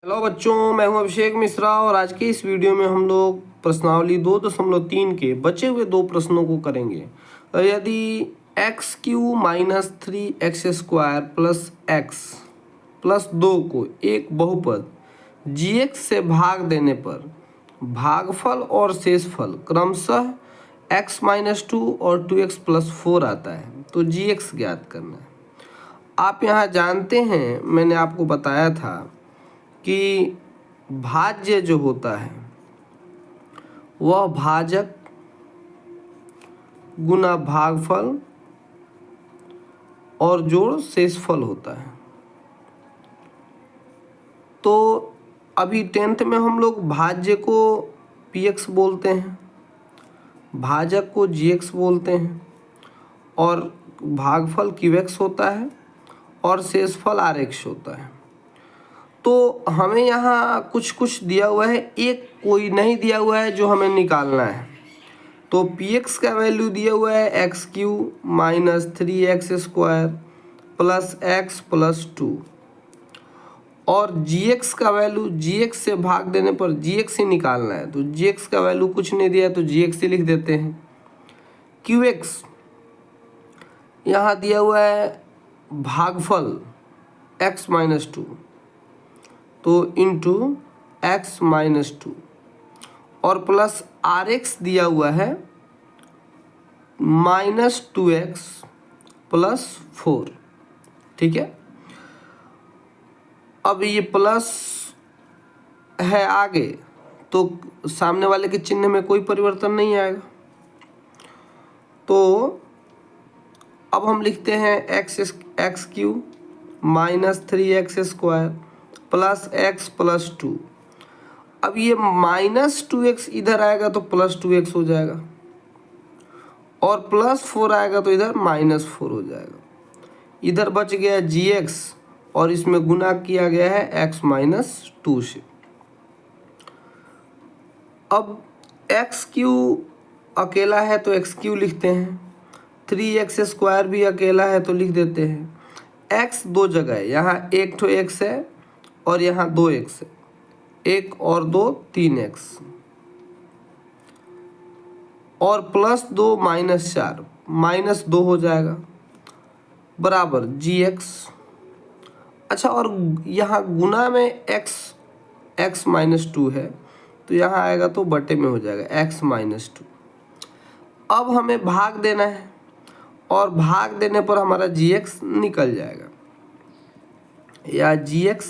Hello बच्चों, मैं हूं अभिषेक मिश्रा और आज के इस वीडियो में हम लोग प्रश्नावली 2.3 के बचे हुए दो प्रश्नों को करेंगे। यदि x Q minus 3x² plus x plus 2 को एक बहुपद gx से भाग देने पर भागफल और शेषफल क्रमशः x-2 और 2x प्लस 4 आता है, तो gx ज्ञात करना है। आप यहाँ जानते हैं, मैंने आपको बताया था कि भाज्य जो होता है वह भाजक गुना भागफल और जोड़ शेषफल होता है। तो अभी 10th में हम लोग भाज्य को px बोलते हैं, भाजक को gx बोलते हैं और भागफल qx होता है और शेषफल rx होता है। तो हमें यहाँ कुछ दिया हुआ है, एक कोई नहीं दिया हुआ है जो हमें निकालना है। तो px का वैल्यू दिया हुआ है x³ minus 3x² plus x plus 2 और gx का वैल्यू gx से भाग देने पर gx ही निकालना है। तो gx का वैल्यू कुछ नहीं दिया तो gx ही लिख देते हैं। qx यहाँ दिया हुआ है भागफल x-2 तो इंटू x-2 और प्लस rx दिया हुआ है -2x प्लस 4। ठीक है, अब ये प्लस है आगे तो सामने वाले के चिन्ह में कोई परिवर्तन नहीं आएगा। तो अब हम लिखते हैं x³ minus 3x² plus x plus 2। अब ये -2x इधर आएगा तो प्लस 2x हो जाएगा और प्लस 4 आएगा तो इधर -4 हो जाएगा। इधर बच गया gx और इसमें गुना किया गया है x-2 से। अब x³ अकेला है तो x³ लिखते हैं, 3x² भी अकेला है तो लिख देते हैं। x दो जगह है, यहाँ एक ठो x है और यहाँ 2x है, 1 और 2 3x और प्लस 2 -4 -2 हो जाएगा बराबर gx। अच्छा, और यहाँ गुना में x-2 है तो यहाँ आएगा तो बटे में हो जाएगा x-2। अब हमें भाग देना है और भाग देने पर हमारा gx निकल जाएगा या gx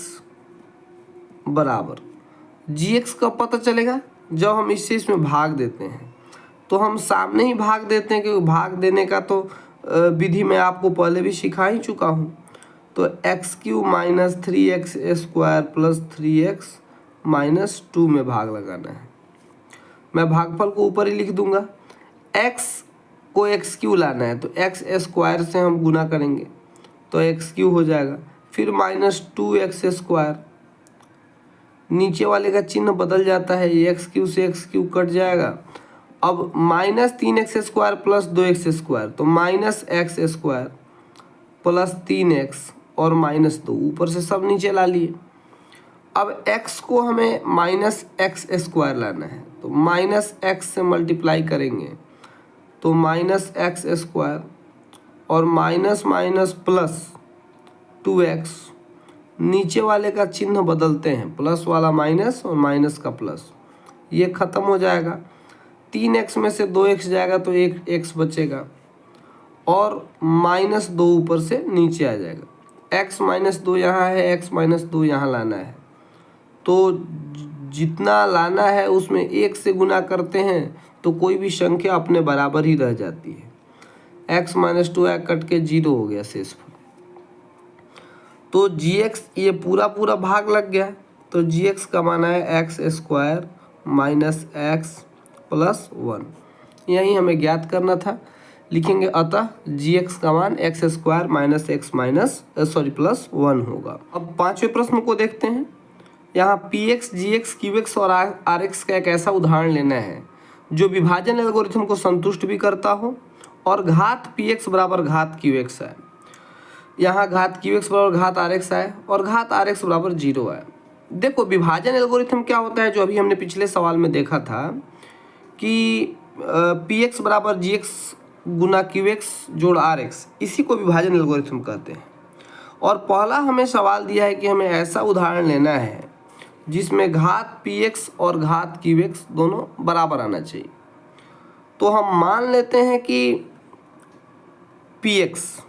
बराबर gx कब पता चलेगा, जब हम इससे इसमें भाग देते हैं। तो हम सामने ही भाग देते हैं क्योंकि भाग देने का तो विधि मैं आपको पहले भी सिखा ही चुका हूँ। तो x³ minus 3x² plus 3x -2 में भाग लगाना है। मैं भागफल को ऊपर ही लिख दूंगा। x को x³ लाना है तो x² से हम गुना करेंगे तो x³ हो जाएगा, फिर -2x², नीचे वाले का चिन्ह बदल जाता है, ये x³ से x³ कट जाएगा। अब -3x² प्लस 2x² तो -x² प्लस 3x और -2 ऊपर से सब नीचे ला लिए। अब x को हमें -x² लाना है तो -x से मल्टीप्लाई करेंगे तो -x² और माइनस माइनस प्लस 2x, नीचे वाले का चिन्ह बदलते हैं, प्लस वाला माइनस और माइनस का प्लस, ये ख़त्म हो जाएगा। 3x में से 2x जाएगा तो 1x बचेगा और -2 ऊपर से नीचे आ जाएगा। x-2 यहाँ है, x-2 यहाँ लाना है तो जितना लाना है उसमें 1 से गुना करते हैं तो कोई भी संख्या अपने बराबर ही रह जाती है। x-2 कट के 0 हो गया शेषफल। तो gx ये पूरा भाग लग गया तो gx का मान है x² माइनस x प्लस 1। यही हमें ज्ञात करना था, लिखेंगे अतः gx का मान x² माइनस x प्लस 1 होगा। अब पांचवें प्रश्न को देखते हैं। यहाँ px, gx, qx और rx का एक ऐसा उदाहरण लेना है जो विभाजन एल्गोरिथम को संतुष्ट भी करता हो और घात px बराबर घात qx है। यहाँ घात qx बराबर घात rx आए और घात rx बराबर 0 आए। देखो विभाजन एल्गोरिथम क्या होता है, जो अभी हमने पिछले सवाल में देखा था कि पी एक्स बराबर जी एक्स गुना क्यू एक्स जोड़ आर एक्स, इसी को विभाजन एल्गोरिथम कहते हैं। और पहला हमें सवाल दिया है कि हमें ऐसा उदाहरण लेना है जिसमें घात पी एक्स और घात क्यू एक्स दोनों बराबर आना चाहिए। तो हम मान लेते हैं कि पी एक्स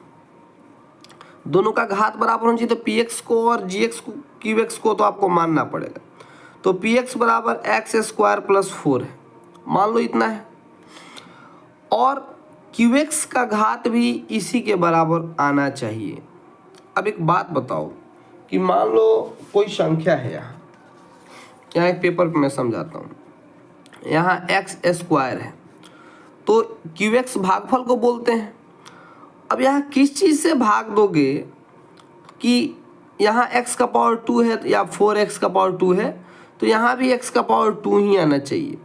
दोनों का घात बराबर होना चाहिए, तो पी एक्स को और जी एक्स को क्यू एक्स को तो आपको मानना पड़ेगा। तो पी एक्स बराबर एक्स स्क्वायर प्लस 4 है, मान लो इतना है, और क्यू एक्स का घात भी इसी के बराबर आना चाहिए। अब एक बात बताओ कि मान लो कोई संख्या है, यहाँ एक पेपर पे मैं समझाता हूँ, यहाँ एक्स स्क्वायर है, तो क्यू एक्स भागफल को बोलते हैं। अब यहाँ किस चीज़ से भाग दोगे कि यहाँ x का पावर 2 है या 4x का पावर 2 है, तो यहाँ भी x का पावर 2 ही आना चाहिए।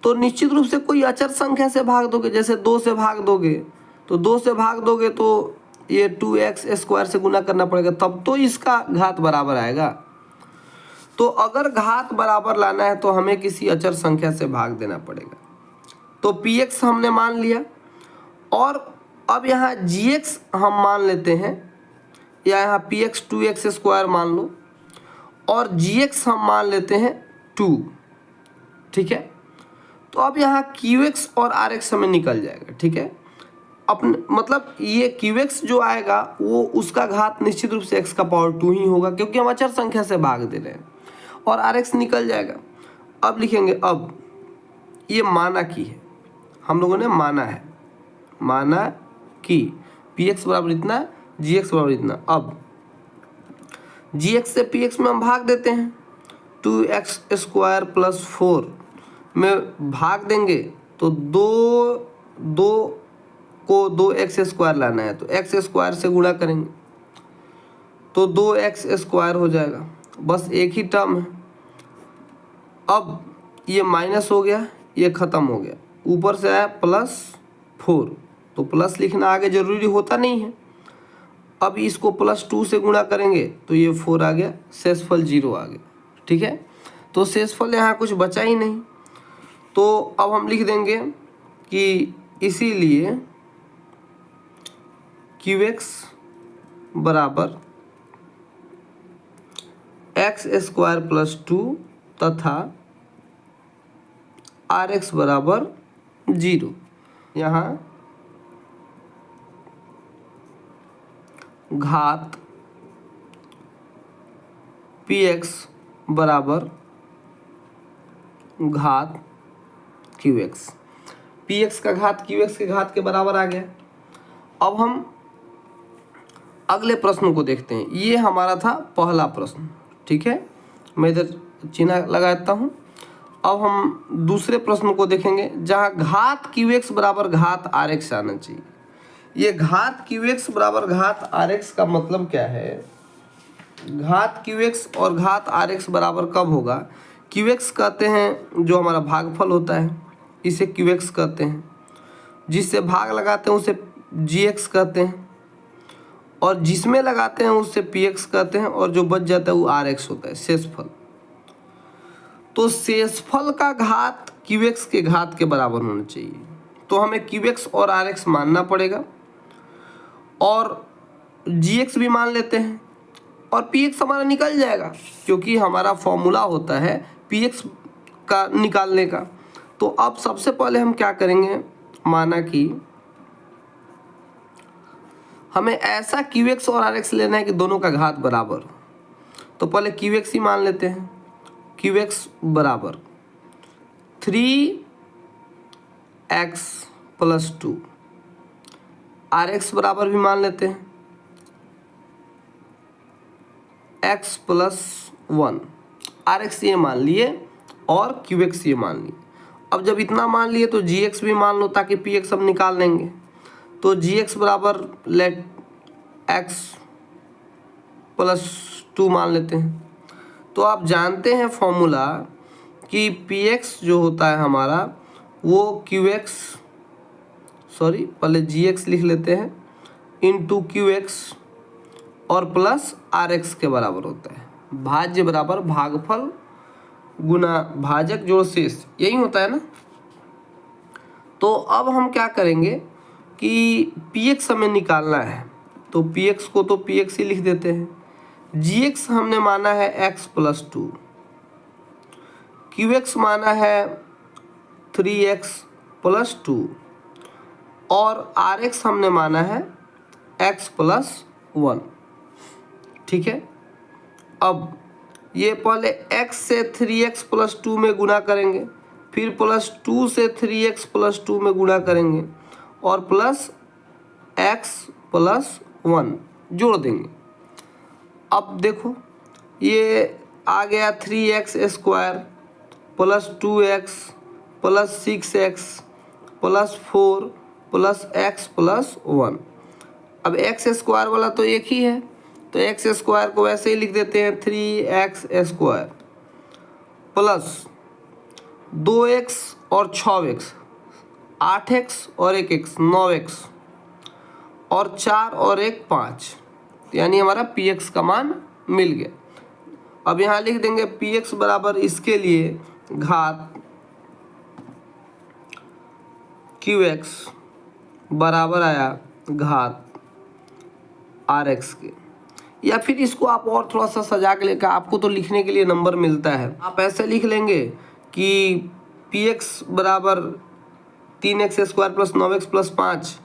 तो निश्चित रूप से कोई अचर संख्या से भाग दोगे, जैसे 2 से भाग दोगे, तो 2 से भाग दोगे तो ये 2x स्क्वायर से गुना करना पड़ेगा, तब तो इसका घात बराबर आएगा। तो अगर घात बराबर लाना है तो हमें किसी अचर संख्या से भाग देना पड़ेगा। तो px हमने मान लिया, और अब यहाँ gx हम मान लेते हैं, या यहाँ px 2x स्क्वायर मान लो, और gx हम मान लेते हैं 2, ठीक है। तो अब यहाँ qx और rx हमें निकल जाएगा, ठीक है। अपने मतलब ये qx जो आएगा वो उसका घात निश्चित रूप से x का पावर 2 ही होगा, क्योंकि हम अचर संख्या से भाग दे रहे हैं, और rx निकल जाएगा। अब लिखेंगे, अब ये माना की है, हम लोगों ने माना कि px बराबर इतना, gx बराबर इतना। अब gx से px में हम भाग देते हैं, 2x स्क्वायर प्लस 4 में भाग देंगे तो 2 को 2x स्क्वायर लाना है, तो x स्क्वायर से गुणा करेंगे तो 2x स्क्वायर हो जाएगा, बस एक ही टर्म है। अब ये माइनस हो गया, ये ख़त्म हो गया, ऊपर से आया +4, तो प्लस लिखना आगे ज़रूरी होता नहीं है। अब इसको +2 से गुणा करेंगे तो ये 4 आ गया, शेषफल 0 आ गया, ठीक है। तो शेषफल यहाँ कुछ बचा ही नहीं, तो अब हम लिख देंगे कि इसीलिए qx बराबर एक्स स्क्वायर प्लस 2 तथा rx बराबर 0। यहाँ घात px बराबर घात qx, px का घात qx के घात के बराबर आ गया। अब हम अगले प्रश्न को देखते हैं। ये हमारा था पहला प्रश्न, ठीक है, मैं इधर चिन्ह लगा देता हूँ। अब हम दूसरे प्रश्न को देखेंगे, जहाँ घात qx बराबर घात rx आना चाहिए। ये घात qx बराबर घात rx का मतलब क्या है? घात qx और घात rx बराबर कब होगा? qx कहते हैं जो हमारा भागफल होता है, इसे qx कहते हैं। जिससे भाग लगाते हैं उसे gx कहते हैं, और जिसमें लगाते हैं उससे px कहते हैं, और जो बच जाता है वो rx होता है, शेषफल। तो शेषफल का घात qx के घात के बराबर होना चाहिए, तो हमें qx और rx मानना पड़ेगा, और gx भी मान लेते हैं, और px हमारा निकल जाएगा, क्योंकि हमारा फॉर्मूला होता है px का निकालने का। तो अब सबसे पहले हम क्या करेंगे, माना कि हमें ऐसा qx और rx लेना है कि दोनों का घात बराबर हो। तो पहले qx ही मान लेते हैं, qx बराबर 3x प्लस 2, rx बराबर भी मान लेते हैं x प्लस 1। rx ये मान लिए और qx ये मान लिए। अब जब इतना मान लिए तो gx भी मान लो, ताकि px हम निकाल लेंगे। तो gx बराबर लेट x प्लस 2 मान लेते हैं। तो आप जानते हैं फॉर्मूला कि px जो होता है हमारा वो पहले gx लिख लेते हैं इंटू qx और प्लस rx के बराबर होता है। भाज्य बराबर भागफल गुना भाजक जोड़ शेष, यही होता है ना। तो अब हम क्या करेंगे कि px हमें निकालना है, तो px को तो px ही लिख देते हैं। gx हमने माना है x प्लस 2, qx माना है 3x प्लस 2 और rx हमने माना है x प्लस 1। ठीक है, अब ये पहले x से 3x प्लस 2 में गुणा करेंगे, फिर प्लस 2 से 3x प्लस 2 में गुणा करेंगे और प्लस x प्लस 1 जोड़ देंगे। अब देखो ये आ गया 3x square plus 2x plus 6x plus 4 plus x plus 1। अब x स्क्वायर वाला तो एक ही है, तो x स्क्वायर को वैसे ही लिख देते हैं 3x स्क्वायर प्लस 2x और 6x 8x और 1x 9x और 4 और 1 5, यानी हमारा px का मान मिल गया। अब यहाँ लिख देंगे px बराबर इसके लिए घात qx बराबर आया घात rx के, या फिर इसको आप और थोड़ा सा सजा के लेकर, आपको तो लिखने के लिए नंबर मिलता है, आप ऐसे लिख लेंगे कि px बराबर 3x square plus 9x plus 5,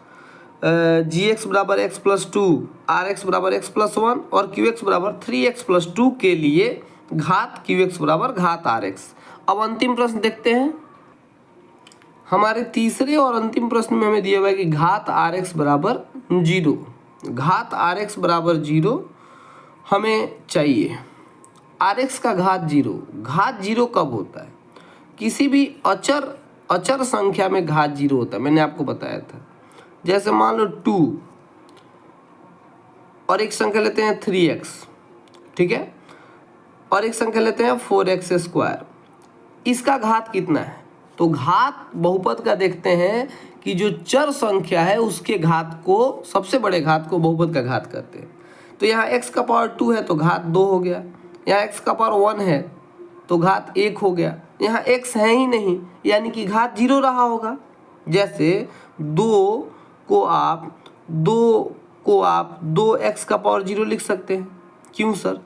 gx बराबर x प्लस 2, rx बराबर x प्लस 1 और qx बराबर 3x प्लस 2 के लिए घात qx बराबर घात rx। अब अंतिम प्रश्न देखते हैं। हमारे तीसरे और अंतिम प्रश्न में हमें दिया हुआ है कि घात rx बराबर 0, घात rx बराबर 0 हमें चाहिए। rx का घात 0, घात 0 कब होता है? किसी भी अचर संख्या में घात 0 होता है, मैंने आपको बताया था। जैसे मान लो 2 और एक संख्या लेते हैं 3x, ठीक है, और एक संख्या लेते हैं 4x स्क्वायर, इसका घात कितना है? तो घात बहुपद का देखते हैं कि जो चर संख्या है उसके घात को, सबसे बड़े घात को बहुपद का घात करते हैं। तो यहाँ x का पावर 2 है तो घात 2 हो गया, यहाँ x का पावर 1 है तो घात 1 हो गया, यहाँ x है ही नहीं यानी कि घात 0 रहा होगा। जैसे 2 को आप 2x का पावर 0 लिख सकते हैं। क्यों सर?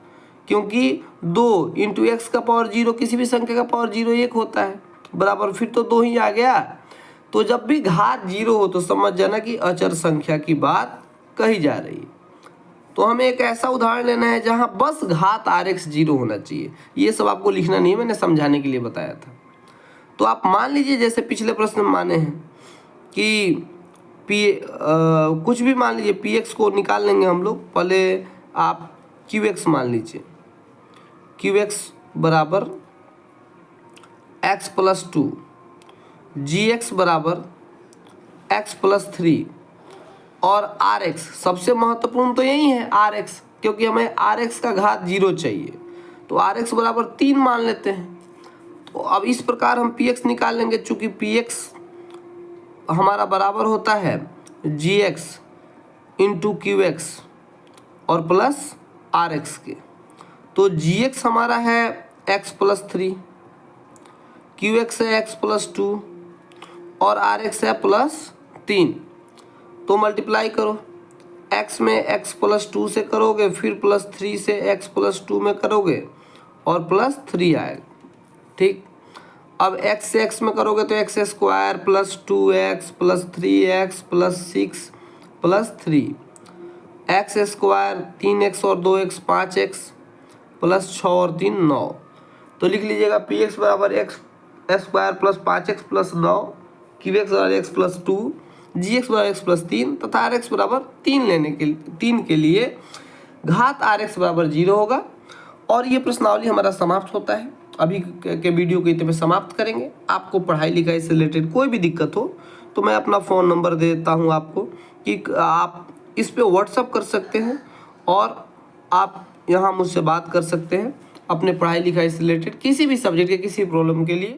क्योंकि 2 इंटू एक्स का पावर 0 किसी भी संख्या का पावर 0 1 होता है, बराबर फिर तो 2 ही आ गया। तो जब भी घात 0 हो तो समझ जाना कि अचर संख्या की बात कही जा रही है। तो हमें एक ऐसा उदाहरण लेना है जहां बस घात rx 0 होना चाहिए। ये सब आपको लिखना नहीं है, मैंने समझाने के लिए बताया था। तो आप मान लीजिए जैसे पिछले प्रश्न में माने हैं कि कुछ भी मान लीजिए, px को निकाल लेंगे हम लोग। पहले आप qx मान लीजिए, qx बराबर x प्लस 2, gx बराबर x प्लस 3 और rx, सबसे महत्वपूर्ण तो यही है rx, क्योंकि हमें rx का घात 0 चाहिए। तो rx बराबर 3 मान लेते हैं। तो अब इस प्रकार हम px निकाल लेंगे, चूँकि px हमारा बराबर होता है gx इंटू qx और प्लस rx के। तो gx हमारा है x प्लस 3, qx है x प्लस 2 और rx है प्लस 3। तो मल्टीप्लाई करो, x में x प्लस 2 से करोगे, फिर प्लस 3 से x प्लस 2 में करोगे और प्लस 3 आएगा। ठीक, अब x से x में करोगे तो x square plus 2x plus 3x plus 6 plus 3, x square 3x और 2x 5x प्लस 6 और 3 9। तो लिख लीजिएगा px बराबर x square plus 5x plus 9, qx बराबर x प्लस 2, gx बराबर x प्लस 3 तथा rx बराबर 3 के लिए घात rx बराबर 0 होगा। और ये प्रश्नावली हमारा समाप्त होता है। अभी के वीडियो को इतने में समाप्त करेंगे। आपको पढ़ाई लिखाई से रिलेटेड कोई भी दिक्कत हो तो मैं अपना फ़ोन नंबर दे देता हूँ आपको, कि आप इस पे व्हाट्सअप कर सकते हैं और आप यहाँ मुझसे बात कर सकते हैं अपने पढ़ाई लिखाई से रिलेटेड किसी भी सब्जेक्ट के किसी प्रॉब्लम के लिए।